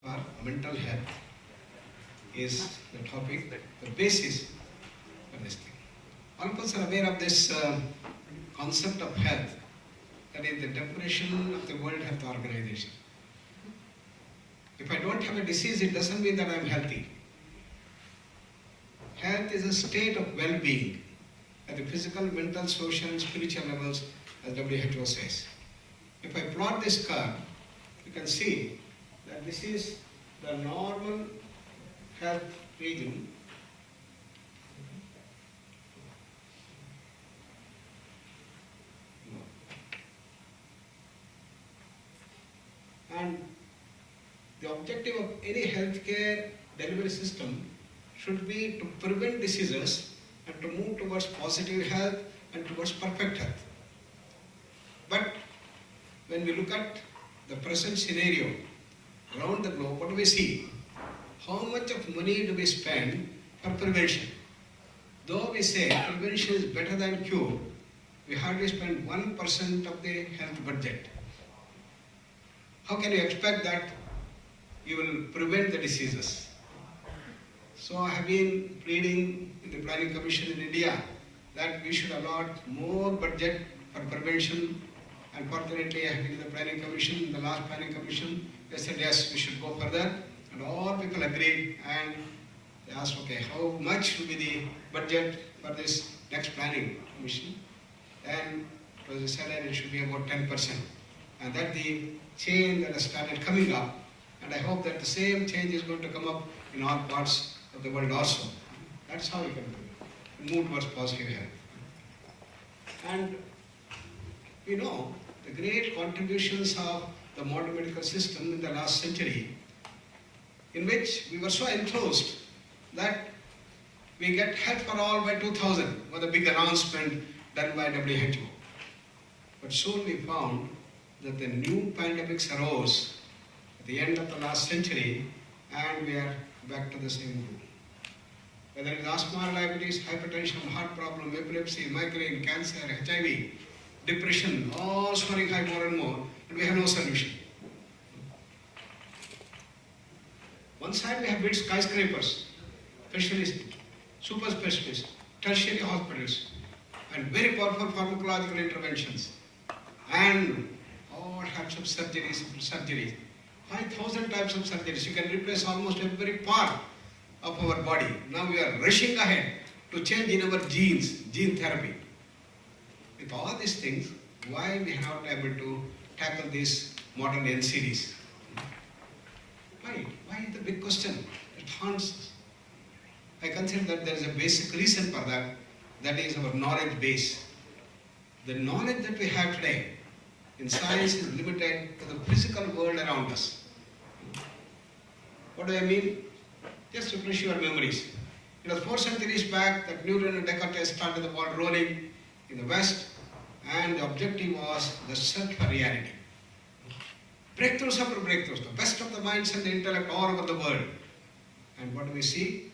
Our mental health is the topic, the basis for this thing. All of us are aware of this concept of health, that is the definition of the World Health Organization. If I don't have a disease, it doesn't mean that I am healthy. Health is a state of well-being at the physical, mental, social, and spiritual levels, as WHO says. If I plot this curve, you can see that this is the normal health region. And the objective of any healthcare delivery system should be to prevent diseases and to move towards positive health and towards perfect health. But when we look at the present scenario around the globe, what do we see? How much of money do we spend for prevention? Though we say prevention is better than cure, we hardly spend 1% of the health budget. How can you expect that you will prevent the diseases? So I have been pleading in the Planning Commission in India that we should allot more budget for prevention. Unfortunately, I have been in the Planning Commission, in the last Planning Commission, they said yes, we should go further, and all people agreed, and they asked, okay, how much will be the budget for this next Planning Commission? And it was decided it should be about 10%. And that the change that has started coming up, and I hope that the same change is going to come up in all parts of the world also. That's how we can move towards positive health. And we know the great contributions of the modern medical system in the last century, in which we were so enthused that we get health for all by 2000, was a big announcement done by WHO. But soon we found that the new pandemics arose at the end of the last century, and we are back to the same group. Whether it is asthma, diabetes, hypertension, heart problem, epilepsy, migraine, cancer, HIV, depression, all soaring high more and more, and we have no solution. One side we have built skyscrapers, specialists, super specialists, tertiary hospitals, and very powerful pharmacological interventions, and all types of surgeries. 5,000 types of surgeries. You can replace almost every part of our body. Now we are rushing ahead to change in our genes, gene therapy. With all these things, why we are not able to tackle these modern NCDs? Why? Why is the big question? It haunts us. I consider that there is a basic reason for that. That is our knowledge base. The knowledge that we have today in science is limited to the physical world around us. What do I mean? Just refresh your memories. It was 4 centuries back that Newton and Descartes started the ball rolling in the West, and the objective was the search for reality. Breakthroughs after breakthroughs, the best of the minds and the intellect all over the world. And what do we see?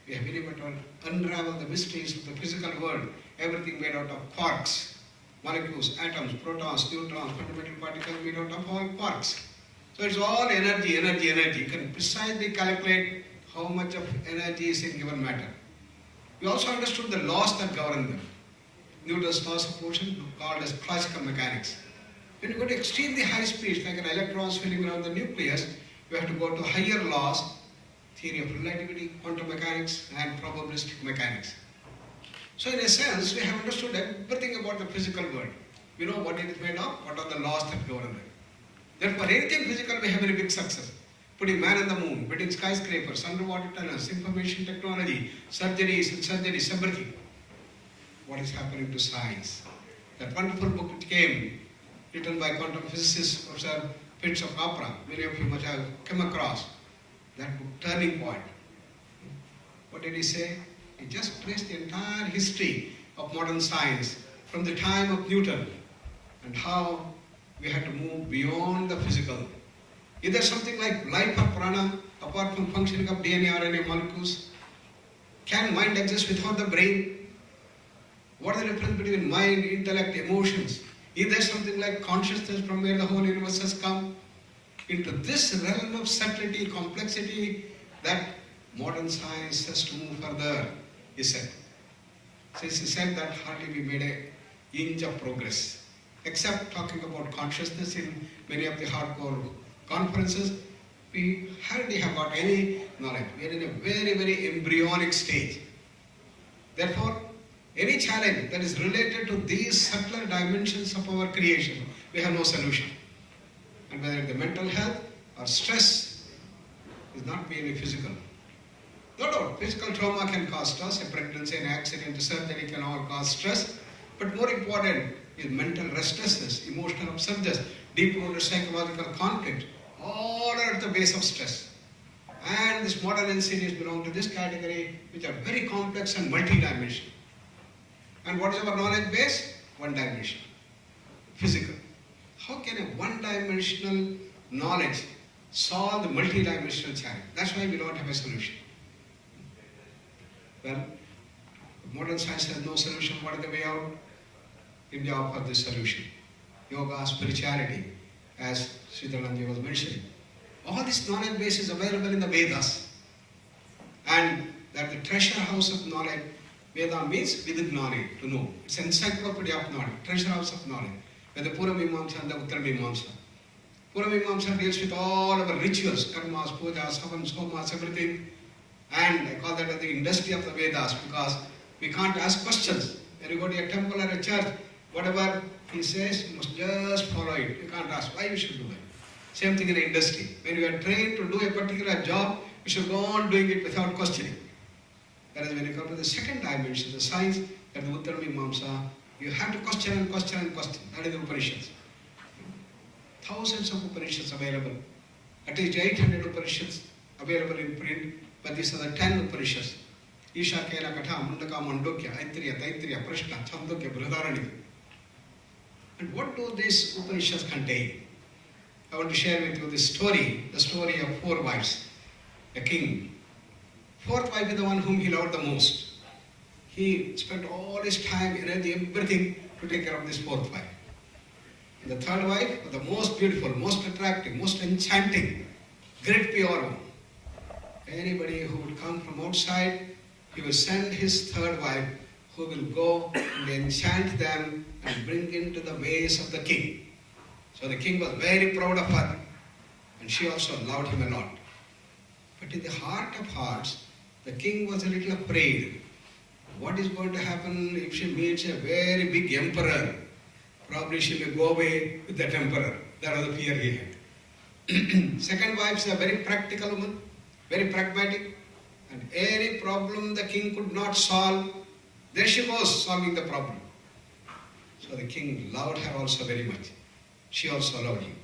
We have been able to unravel the mysteries of the physical world, everything made out of quarks, molecules, atoms, protons, neutrons, fundamental particles made out of all quarks. So it's all energy, energy, energy. You can precisely calculate how much of energy is in given matter. We also understood the laws that govern them. Newton's laws of motion, called as classical mechanics. When you go to extremely high speeds, like an electron spinning around the nucleus, you have to go to higher laws, theory of relativity, quantum mechanics, and probabilistic mechanics. So in a sense, we have understood everything about the physical world. We know what it is made of, what are the laws that govern them. Therefore, anything physical, we have very big success. Putting man on the moon, building skyscrapers, underwater tunnels, information technology, surgeries and surgeries, everything. What is happening to science? That wonderful book which came, written by quantum physicist Professor Fritz of Capra, many of you must have come across that book, Turning Point. What did he say? He just traced the entire history of modern science from the time of Newton and how we had to move beyond the physical. Is there something like life or prana apart from functioning of DNA or RNA molecules? Can mind exist without the brain? What is the difference between mind, intellect, emotions? Is there something like consciousness from where the whole universe has come? into this realm of subtlety, complexity, that modern science has to move further, he said. Since he said that, hardly we made an inch of progress. Except talking about consciousness in many of the hardcore conferences, we hardly have got any knowledge. We are in a very, very embryonic stage. Therefore, any challenge that is related to these subtler dimensions of our creation, we have no solution. And whether it's the mental health or stress is not merely physical. No doubt, physical trauma can cause stress, a pregnancy, an accident, a surgery can all cause stress. But more important is mental restlessness, emotional upsetness, deep-rooted psychological conflict. All are at the base of stress. And these modern entities belong to this category, which are very complex and multi-dimensional. And what is our knowledge base? One dimension. Physical. How can a one-dimensional knowledge solve the multi-dimensional challenge? That's why we don't have a solution. Well, modern science has no solution. What is the way out? India offers this solution. Yoga, spirituality, as Sridharanji was mentioning. All this knowledge base is available in the Vedas. And that the treasure house of knowledge, Veda means Vidignani, to know. It's an encyclopedia of knowledge, treasure house of knowledge. Where the Puramimamsa and the Uttaramimamsa. Puramimamsa deals with all our rituals, karmas, pujas, havans, homas, everything. And I call that as the industry of the Vedas, because we can't ask questions. When you go to a temple or a church, whatever he says, you must just follow it. You can't ask why you should do it. Same thing in the industry. When you are trained to do a particular job, you should go on doing it without questioning. Whereas when you come to the second dimension, the science, that the Uttaramimamsa, you have to question and question and question. That is the Upanishads. Thousands of Upanishads available. At least 800 Upanishads available in print, but these are the 10 Upanishads. Isha, Kela, Katha, Mundaka, Mandukya, Aitriya, Taitriya, Prashna, Chandogya, Brihadaranyaka. And what do these Upanishads contain? I want to share with you this story, the story of 4 wives. A king. 4th wife is the one whom he loved the most. He spent all his time, energy, everything to take care of this 4th wife. And the 3rd wife was the most beautiful, most attractive, most enchanting, great pure one. Anybody who would come from outside, he will send his 3rd wife, who will go and enchant them and bring into the ways of the king. So the king was very proud of her, and she also loved him a lot. But in the heart of hearts, the king was a little afraid. What is going to happen if she meets a very big emperor? Probably she may go away with that emperor. That was the fear he had. Second wife is a very practical woman, very pragmatic, and any problem the king could not solve, there she was solving the problem. So the king loved her also very much. She also loved him.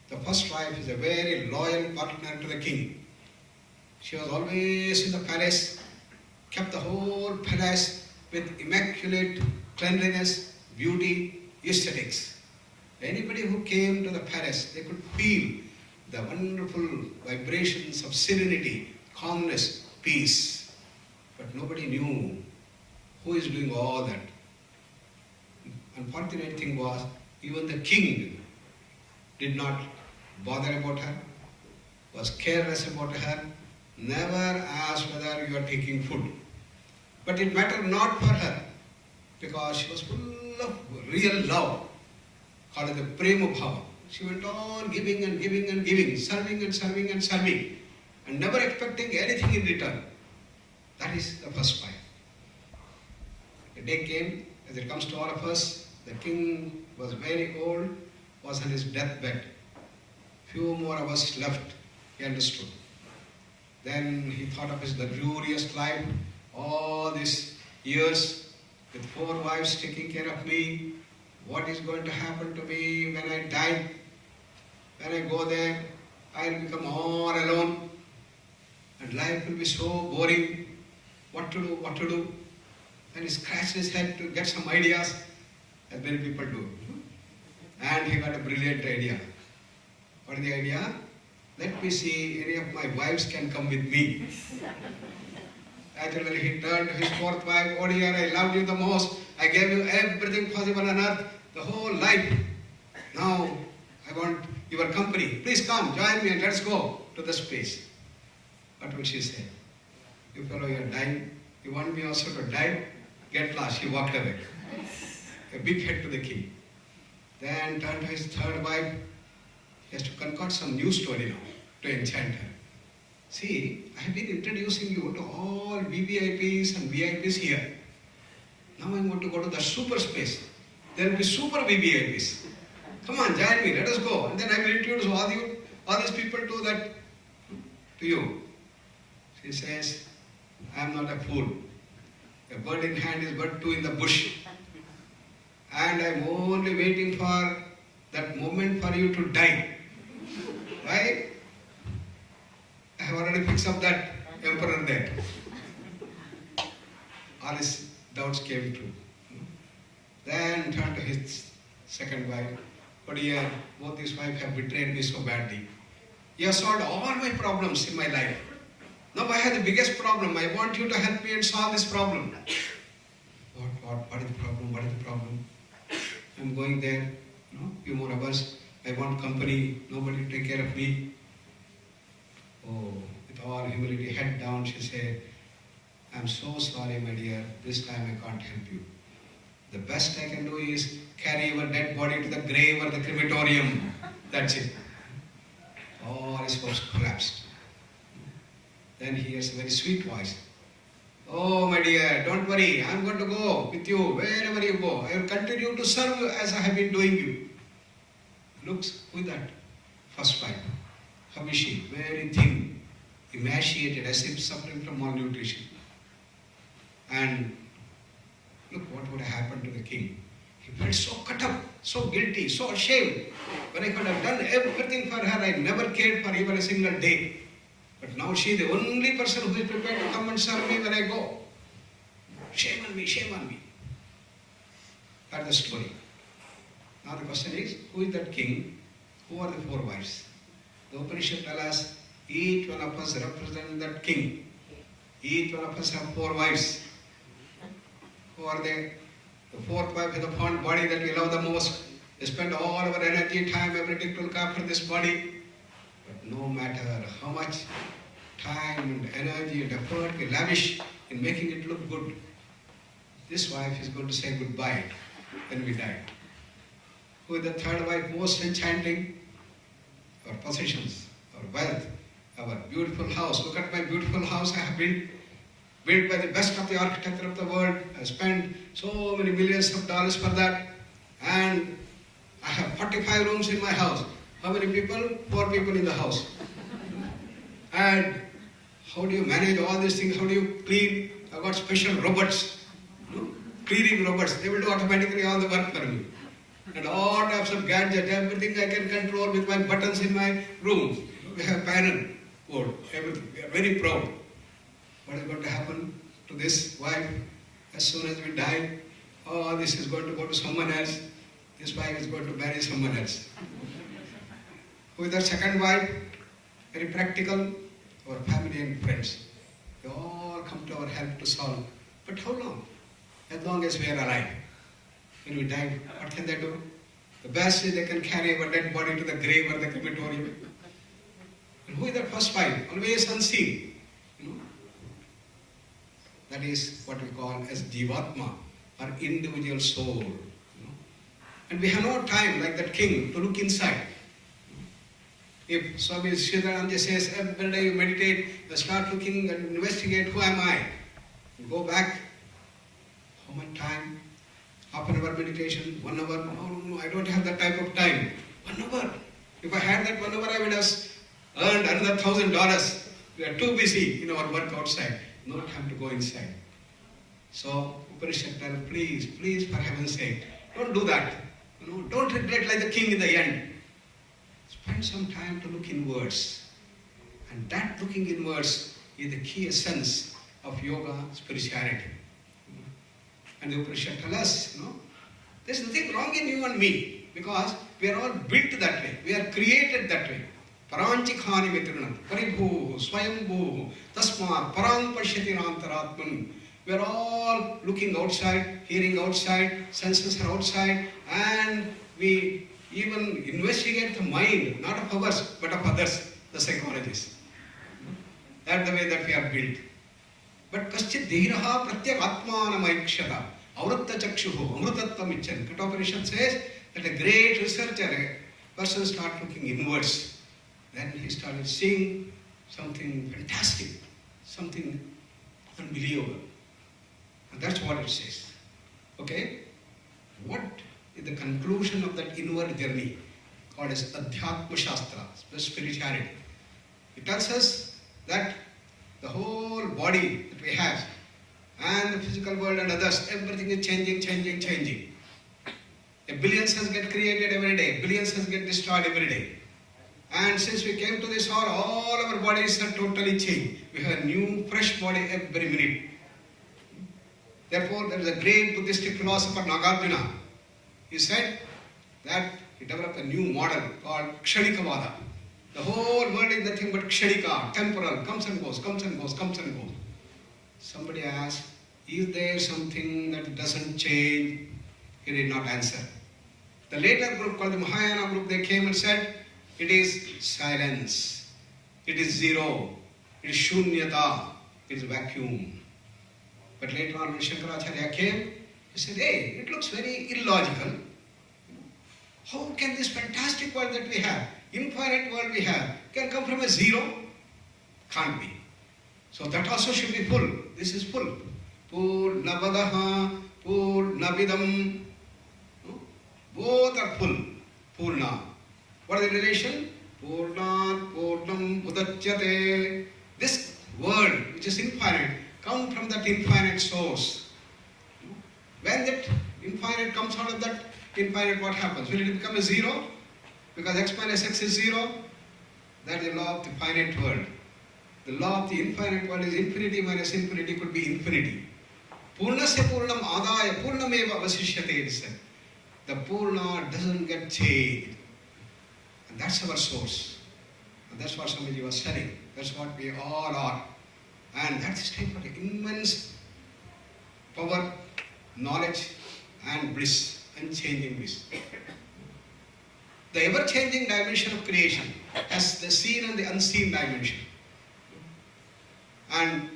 The first wife is a very loyal partner to the king. She was always in the palace, kept the whole palace with immaculate cleanliness, beauty, aesthetics. Anybody who came to the palace, they could feel the wonderful vibrations of serenity, calmness, peace. But nobody knew who is doing all that. Unfortunate thing was, even the king did not bother about her, was careless about her, never asked whether you are taking food. But it mattered not for her, because she was full of real love, called it the prema bhava. She went on giving and giving and giving, serving and serving and serving, and never expecting anything in return. That is the first wife. The day came, as it comes to all of us, the king was very old, was on his deathbed. Few more hours left, he understood. Then he thought of his luxurious life, all these years with 4 wives taking care of me. What is going to happen to me when I die? When I go there, I will become all alone. And life will be so boring. What to do, what to do? Then he scratched his head to get some ideas, as many people do. And he got a brilliant idea. What is the idea? Let me see, any of my wives can come with me. Naturally, he turned to his 4th wife, oh dear, I loved you the most. I gave you everything possible on earth, the whole life. Now, I want your company. Please come, join me and let's go to the space. What will she say? You fellow, you are dying. You want me also to die? Get lost. She walked away. A big head to the king. Then turned to his third wife. He has to concoct some new story now to enchant her. See, I have been introducing you to all VVIPs and VIPs here. Now I want to go to the super space. There will be super VVIPs. Come on, join me, let us go. And then I will introduce all these people to you. She says, I am not a fool. A bird in hand is but two in the bush. And I am only waiting for that moment for you to die. Right? I have already fixed up that emperor there. All his doubts came true. Then turned to his second wife. But dear, both these wives have betrayed me so badly. You have solved all my problems in my life. Now I have the biggest problem. I want you to help me and solve this problem. What is the problem? What is the problem? I'm going there, few more hours. I want company, nobody to take care of me. Oh, with all humility, head down, she said, I'm so sorry, my dear, this time I can't help you. The best I can do is carry your dead body to the grave or the crematorium. That's it. All his hopes collapsed. Then he hears a very sweet voice. Oh, my dear, don't worry. I'm going to go with you wherever you go. I will continue to serve you as I have been doing you. Looks, who is that? First wife. How is she? Very thin, emaciated, as if suffering from malnutrition. And look what would have happened to the king. He felt so cut up, so guilty, so ashamed. When I could have done everything for her, I never cared for even a single day. But now she is the only person who is prepared to come and serve me when I go. Shame on me, shame on me. That's the story. Now the question is, who is that king? Who are the four wives? The Upanishad tells us, each one of us represents that king. Each one of us have four wives. Who are they? The fourth wife is the fond body that we love the most. We spend all our energy, time, everything to look after this body. But no matter how much time and energy and effort we lavish in making it look good, this wife is going to say goodbye when we die. Who is the third wife? Most enchanting? Our possessions, our wealth, our beautiful house. Look at my beautiful house I have built by the best of the architecture of the world. I spent so many millions of dollars for that. And I have 45 rooms in my house. How many people? 4 people in the house. And how do you manage all these things? How do you clean? I've got special robots, cleaning robots. They will do automatically all the work for me. And all types of gadgets, everything I can control with my buttons in my room. We have panel board, everything. We are very proud. What is going to happen to this wife as soon as we die? Oh, this is going to go to someone else. This wife is going to marry someone else. Who is the second wife? Very practical. Our family and friends. They all come to our help to solve. But how long? As long as we are alive. When we die, what can they do? The best is they can carry our dead body to the grave or the crematorium. And who is that first wife? Always unseen. That is what we call as Jivatma, or individual soul. And we have no time, like that king, to look inside. If Swami Sridharananda says, every day you meditate, you start looking and investigate, who am I? You go back, how much time? Half an hour meditation, 1 hour? No, I don't have that type of time. 1 hour. If I had that 1 hour, I would have earned another $1,000. We are too busy in our work outside. No time to go inside. So, Upanishad tells, please, for heaven's sake, don't do that. Don't regret like the king in the end. Spend some time to look inwards. And that looking inwards is the key essence of yoga spirituality. And the Upanishad tells us, there's nothing wrong in you and me, because we are all built that way. We are created that way. Paranchikhani mitrinat, paribhu, swayambhu, tasmat, parang pashyati antaratman. We are all looking outside, hearing outside, senses are outside, and we even investigate the mind, not of ours, but of others, the psychologists. That's the way that we are built. But kaschit dhiraha pratyak atmanam aikshata, avritta chakshuhu, amrutatvam icchan. Kathopanishad says that a great researcher, a person starts looking inwards. Then he started seeing something fantastic, something unbelievable. And that's what it says. Okay? What is the conclusion of that inward journey called as Adhyatma Shastra, spirituality? It tells us that the whole body that we have and the physical world and others, everything is changing. A billion cells get created every day, billion cells get destroyed every day. And since we came to this world, all our bodies are totally changed. We have a new, fresh body every minute. Therefore, there is a great Buddhistic philosopher, Nagendra. He said that he developed a new model called Kshanikavada. The whole world is nothing but Kshanika, temporal, comes and goes. Somebody asked, is there something that doesn't change? He did not answer. The later group called the Mahayana group, they came and said, it is silence, it is zero, it is shunyata, it is vacuum. But later on when Shankaracharya came, he said, hey, it looks very illogical. How can this fantastic world that we have, infinite world we have, can come from a zero? Can't be. So that also should be full. This is full. Purnavadaha, Purnabidam. Both are full. Purna. What is the relation? Purnat, Purnam, Udachyate. This world, which is infinite, comes from that infinite source. When that infinite comes out of that infinite, what happens? Will it become a zero? Because x minus x is zero. That is the law of the finite world. The law of the infinite world is infinity minus infinity could be infinity. Purnasya Purnam Adaya Purnameva Vasishyate, it said. The Purna doesn't get changed. And that's our source. And that's what somebody was saying. That's what we all are. And that's the type of immense power, knowledge and bliss, unchanging bliss. The ever-changing dimension of creation has the seen and the unseen dimension. And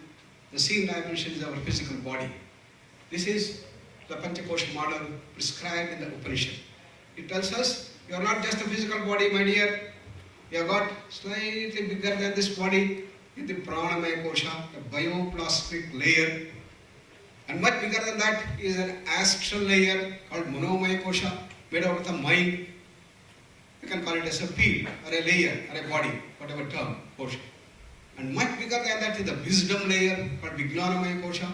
the seen dimension is our physical body. This is the Panchakosha model prescribed in the Upanishad. It tells us, you are not just a physical body, my dear. You have got slightly bigger than this body in the Pranamaya Kosha, a bioplasmic layer. And much bigger than that is an astral layer called Manomaya Kosha, made out of the mind. You can call it as a field, or a layer, or a body, whatever term, Kosha. And much bigger than that is the wisdom layer called Vijnanamaya Kosha.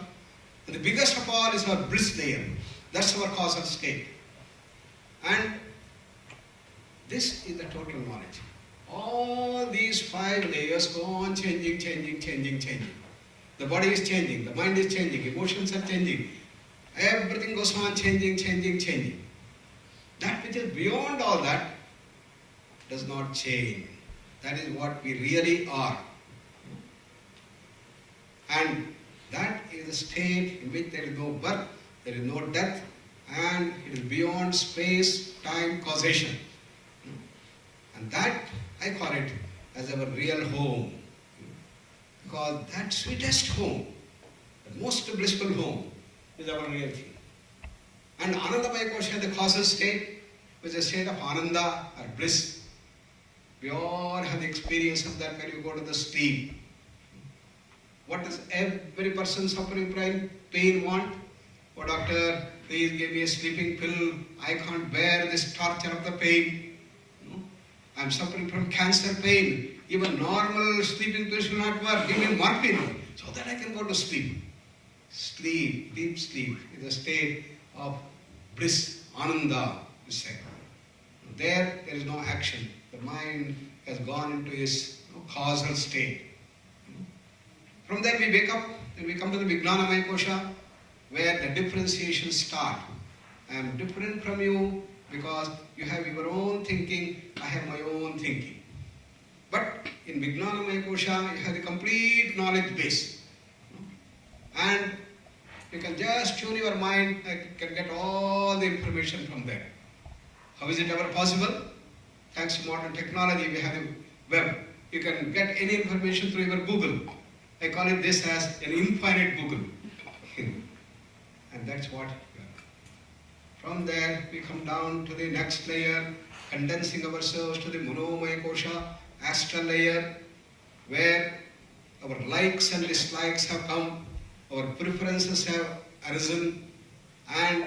And the biggest of all is our bliss layer. That's our causal state. And this is the total knowledge. All these 5 layers go on changing. The body is changing, the mind is changing, emotions are changing. Everything goes on changing. That which is beyond all that does not change. That is what we really are. And that is the state in which there is no birth, there is no death, and it is beyond space, time, causation. And that, I call it as our real home. Because that sweetest home, the most blissful home, is our real thing. And Anandamaya Kosha, the causal state, which is a state of Ananda or bliss. We all have the experience of that when you go to the sleep. What does every person suffering from pain want? Oh doctor, please give me a sleeping pill. I can't bear this torture of the pain. I am suffering from cancer pain. Even normal sleeping pills will not work. Give me morphine so that I can go to sleep. Sleep, deep sleep, is a state of bliss, ananda, is said. There is no action. The mind has gone into its causal state. From there we wake up and we come to the Vijnanamaya Kosha, where the differentiations start. I am different from you because you have your own thinking, I have my own thinking. But in Vijnanamaya Kosha, you have the complete knowledge base. And you can just tune your mind and can get all the information from there. How is it ever possible? Thanks to modern technology, we have a web. You can get any information through your Google. I call it this as an infinite Google. And that's what we are. From there, we come down to the next layer, condensing ourselves to the Manomaya Kosha, astral layer, where our likes and dislikes have come, our preferences have arisen, and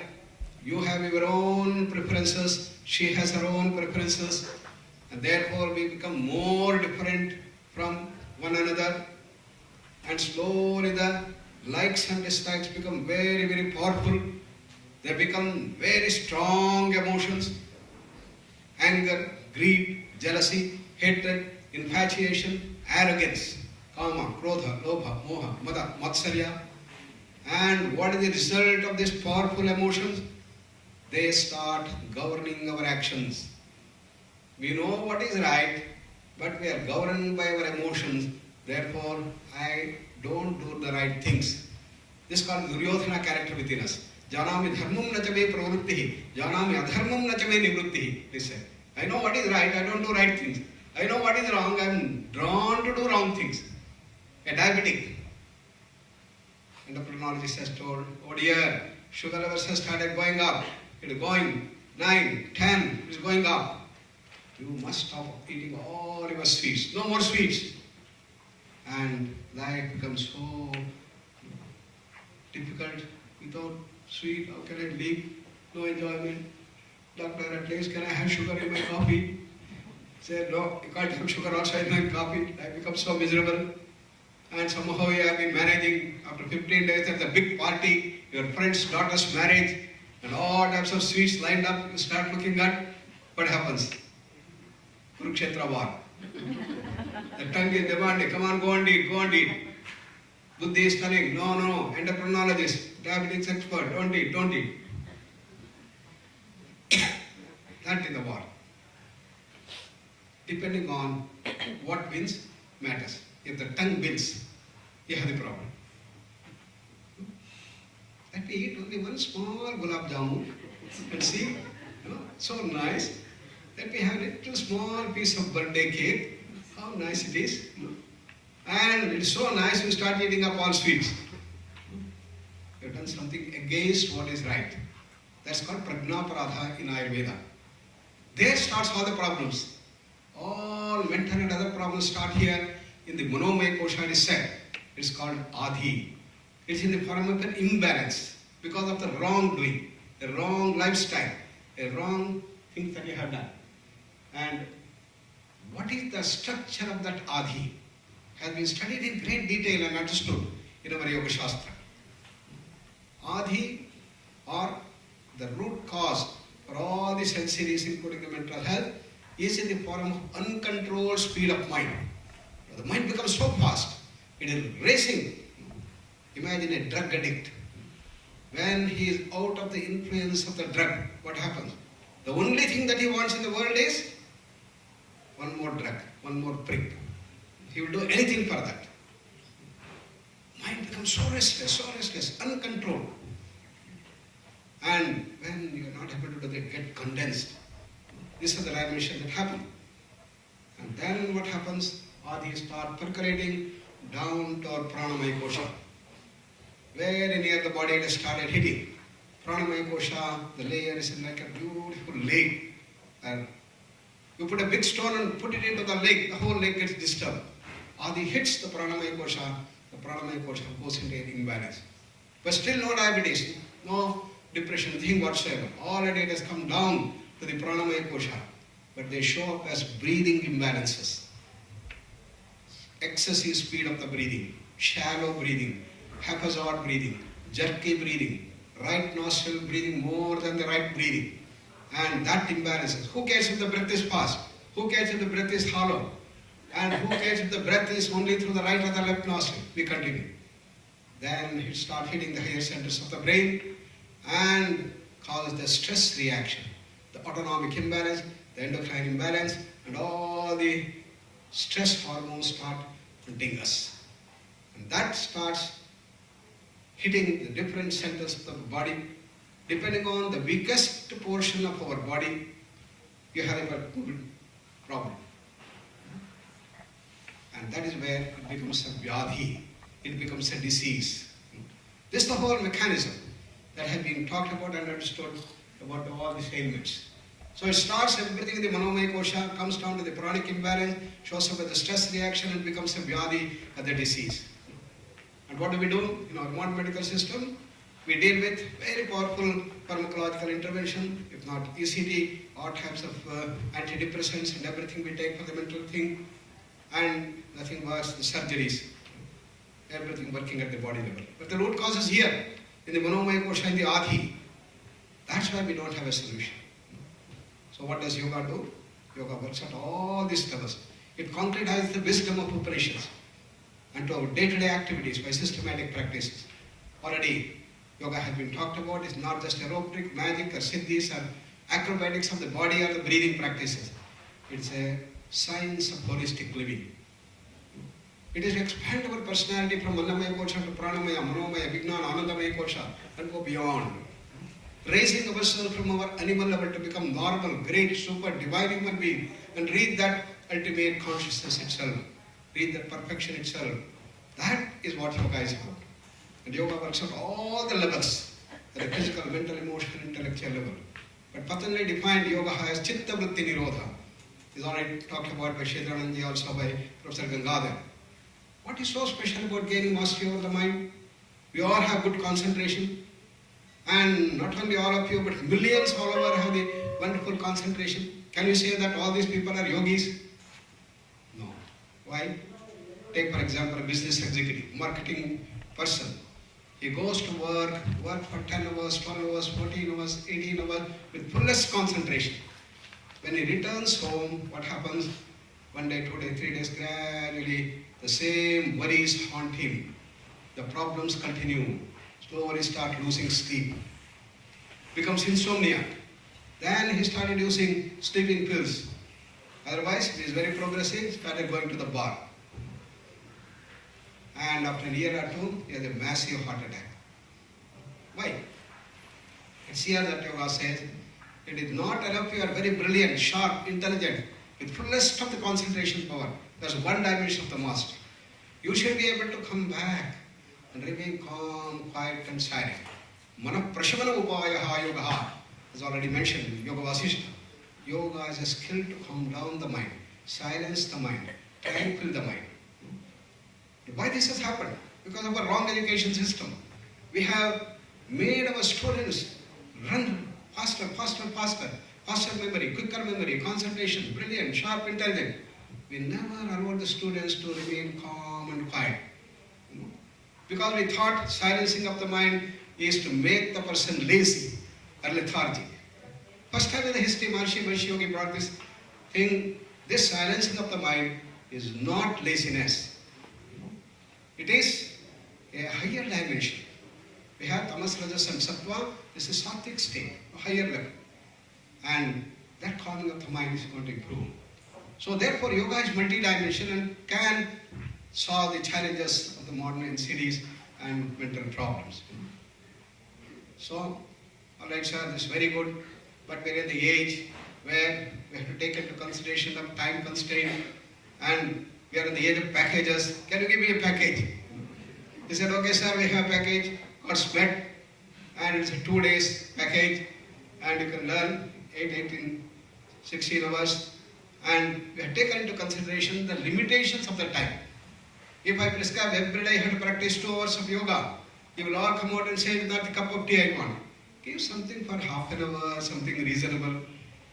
you have your own preferences, she has her own preferences, and therefore we become more different from one another, and slowly the likes and dislikes become very, very powerful. They become very strong emotions: anger, greed, jealousy, hatred, infatuation, arrogance, kama, krodha, lobha, moha, mada, matsarya. And what is the result of these powerful emotions? They start governing our actions. We know what is right, but we are governed by our emotions. Therefore, I don't do the right things. This is called Duryodhana character within us. Janami dharmam nachame pravrittihi, janami adharmam nachame nivrittihi. They say, I know what is right, I don't do right things. I know what is wrong, I am drawn to do wrong things. A diabetic endocrinologist has told, oh dear, sugar levels have started going up. It is going 9, 10, it is going up. You must stop eating all your sweets. No more sweets. And life becomes so difficult. Without sweet, how can I live? No enjoyment. Doctor, at least can I have sugar in my coffee? Say, no, you can't have sugar also in my coffee. I become so miserable. And somehow you have been managing. After 15 days, there's a big party, your friend's daughter's marriage, and all types of sweets lined up. You start looking at what happens. Kurukshetra war. The tongue is demanding, come on, go and eat, go and eat. Buddhi is telling, no, endocrinologist, diabetes expert, don't eat, don't eat. That is the war. Depending on what wins, matters. If the tongue wins, you have the problem. Let me eat only one small gulab jamun and see, so nice. Let me have a little small piece of birthday cake. How nice it is. And it's so nice you start eating up all sweets. You've done something against what is right. That's called prajnaparadha in Ayurveda. There starts all the problems. All mental and other problems start here in the Manomaya Kosha. It is said. It's called Adhi. It's in the form of an imbalance because of the wrongdoing, the wrong lifestyle, the wrong things that you have done. And what is the structure of that Adhi has been studied in great detail and understood in our Yoga Shastra. Adhi, or the root cause for all the sensories, including the mental health, is in the form of uncontrolled speed of mind. The mind becomes so fast, it is racing. Imagine a drug addict. When he is out of the influence of the drug, what happens? The only thing that he wants in the world is one more drug, one more prick. He will do anything for that. Mind becomes so restless, uncontrolled. And when you are not able to do that, get condensed. These are the dimensions that happen. And then what happens? Adhi start percolating down to our pranamaya kosha. Very near the body it has started hitting. Pranamaya kosha, the layer is like a beautiful lake. And you put a big stone and put it into the lake, the whole lake gets disturbed. Adhi hits the pranamaya kosha goes into an imbalance. But still no diabetes, no depression, nothing whatsoever. Already it has come down to the pranamaya kosha. But they show up as breathing imbalances. Excessive speed of the breathing, shallow breathing, haphazard breathing, jerky breathing, right nostril breathing more than the right breathing. And that imbalances. Who cares if the breath is fast? Who cares if the breath is hollow? And who cares if the breath is only through the right or the left nostril? We continue. Then it starts hitting the higher centers of the brain and causes the stress reaction, the autonomic imbalance, the endocrine imbalance, and all the stress hormones start hitting us. And that starts hitting the different centers of the body. Depending on the weakest portion of our body, you have a good problem. And that is where it becomes a vyadhi, it becomes a disease. This is the whole mechanism that has been talked about and understood about all these ailments. So it starts everything in the manomaya kosha, comes down to the pranic imbalance, shows up with the stress reaction and becomes a vyadhi, the disease. And what do we do in our modern medical system? We deal with very powerful pharmacological intervention, if not ECT, all types of antidepressants and everything we take for the mental thing, and nothing worse, the surgeries, everything working at the body level. But the root cause is here, in the manomaya kosha, in the adhi. That's why we don't have a solution. So what does yoga do? Yoga works at all these levels. It concretizes the wisdom of Upanishads and to our day-to-day activities by systematic practices. Already, yoga has been talked about. It's not just aerobic, magic or siddhis or acrobatics of the body or the breathing practices. It's a science of holistic living. It is to expand our personality from Annamaya Kosha to Pranamaya, Manomaya, Vijnana, Anandamaya Kosha and go beyond. Raising ourselves from our animal level to become normal, great, super, divine human being and reach that ultimate consciousness itself, reach that perfection itself. That is what yoga is about. And yoga works at all the levels, at the physical, mental, emotional, intellectual level. But Patanjali defined yoga as Chitta Vritti Nirodha. Is already talked about by Shedrananji, also by Professor Gangadhar. What is so special about gaining mastery over the mind? We all have good concentration. And not only all of you, but millions all over have the wonderful concentration. Can you say that all these people are yogis? No. Why? Take for example a business executive, marketing person. He goes to work for 10 hours, 12 hours, 14 hours, 18 hours with fullest concentration. When he returns home, what happens? 1 day, 2 days, 3 days, gradually the same worries haunt him. The problems continue. Slowly start losing sleep. Becomes insomnia. Then he started using sleeping pills. Otherwise, he is very progressive, started going to the bar. And after a year or two, he has a massive heart attack. Why? It's here that yoga says, it is not enough you are very brilliant, sharp, intelligent, with fullest of the concentration power. That's one dimension of the mastery. You should be able to come back and remain calm, quiet and silent. Mana prashavana upayaha yogaha is already mentioned in Yoga Vasishta. Yoga is a skill to calm down the mind, silence the mind, tranquil the mind. Why this has happened? Because of our wrong education system. We have made our students run faster, faster memory, quicker memory, concentration, brilliant, sharp, intelligent. We never allowed the students to remain calm and quiet. Because we thought silencing of the mind is to make the person lazy or lethargic. First time in the history, Maharishi Yogi brought this thing, this silencing of the mind is not laziness. It is a higher dimension. We have tamas, rajas and sattva, this is sattvic state, a higher level. And that calming of the mind is going to improve. So therefore yoga is multi-dimensional and can solve the challenges of the modern cities and mental problems. So, alright sir, this is very good, but we are in the age where we have to take into consideration the time constraint and we are in the age of packages. Can you give me a package? He said, okay sir, we have a package called SMET and it's a 2 days package and you can learn 8, 18, 16 hours and we have taken into consideration the limitations of the time. If I prescribe every day I have to practice 2 hours of yoga, you will all come out and say, not the cup of tea I want. Give something for half an hour, something reasonable.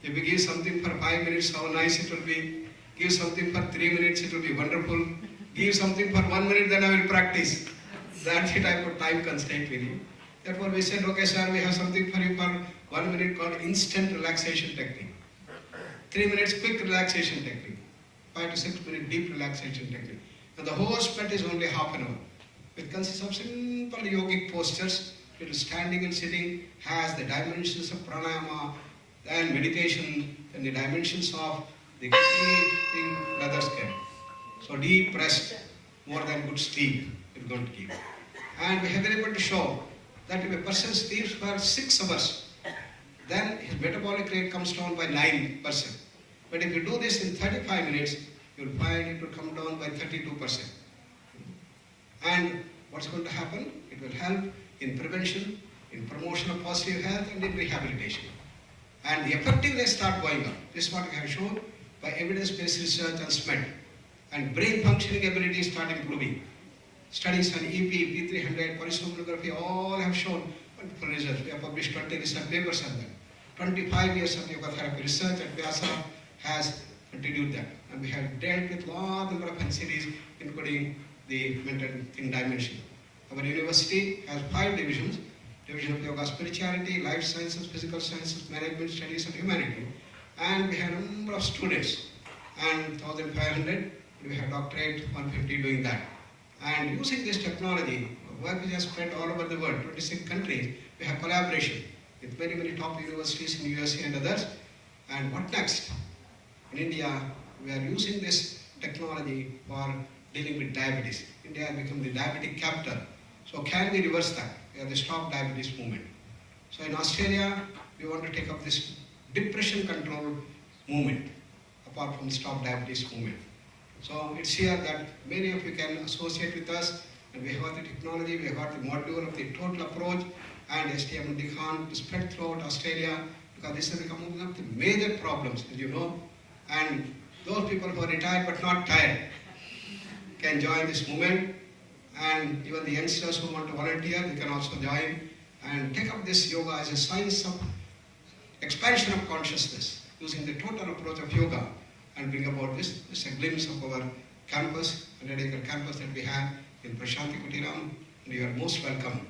If you give something for 5 minutes, how nice it will be. Give something for 3 minutes, it will be wonderful. Give something for 1 minute, then I will practice. That's the type of time constraint we need. Therefore we said, okay sir, we have something for you for 1 minute called instant relaxation technique. 3 minutes quick relaxation technique. 5 to 6 minute deep relaxation technique. And the whole sweat is only half an hour. It consists of simple yogic postures. It is standing and sitting, has the dimensions of pranayama and meditation and the dimensions of the thing others get. So deep rest, more than good sleep, is going to give. And we have been able to show that if a person sleeps for 6 hours, then his metabolic rate comes down by 9%. But if you do this in 35 minutes, you'll find it will come down by 32%. And what's going to happen? It will help in prevention, in promotion of positive health, and in rehabilitation. And the effectiveness start going up. This is what we have shown by evidence-based research on SMED. And brain functioning ability start improving. Studies on EP, P300, polysomnography, all have shown wonderful results. We have published 20 research papers on that. 25 years of yoga therapy research at Vyasa has continued that. And we have dealt with large number of entities, including the mental thing dimension. Our university has 5 divisions: Division of Yoga Spirituality, Life Sciences, Physical Sciences, Management Studies, and Humanity. And we have a number of students, and 1,500, we have doctorate, 150 doing that. And using this technology, work which has spread all over the world, 26 countries, we have collaboration with many, many top universities in USA and others. And what next? In India, we are using this technology for dealing with diabetes. India has become the diabetic capital. So can we reverse that? We are the Stop Diabetes movement. So in Australia, we want to take up this depression control movement, apart from the Stop Diabetes movement. So it's here that many of you can associate with us, and we have got the technology, we have got the module of the total approach, and STM and Dikhan to spread throughout Australia, because this has become one of the major problems, as you know. And those people who are retired but not tired can join this movement, and even the youngsters who want to volunteer, they can also join and take up this yoga as a science of expansion of consciousness, using the total approach of yoga, and bring about this. This is a glimpse of our campus, 100-acre campus that we have in Prashanti Kutiram, and you are most welcome.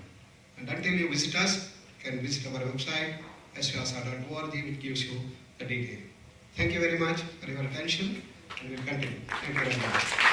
And until you visit us, you can visit our website, svasa.org, which gives you the detail. Thank you very much for your attention, and we'll continue. Thank you very much.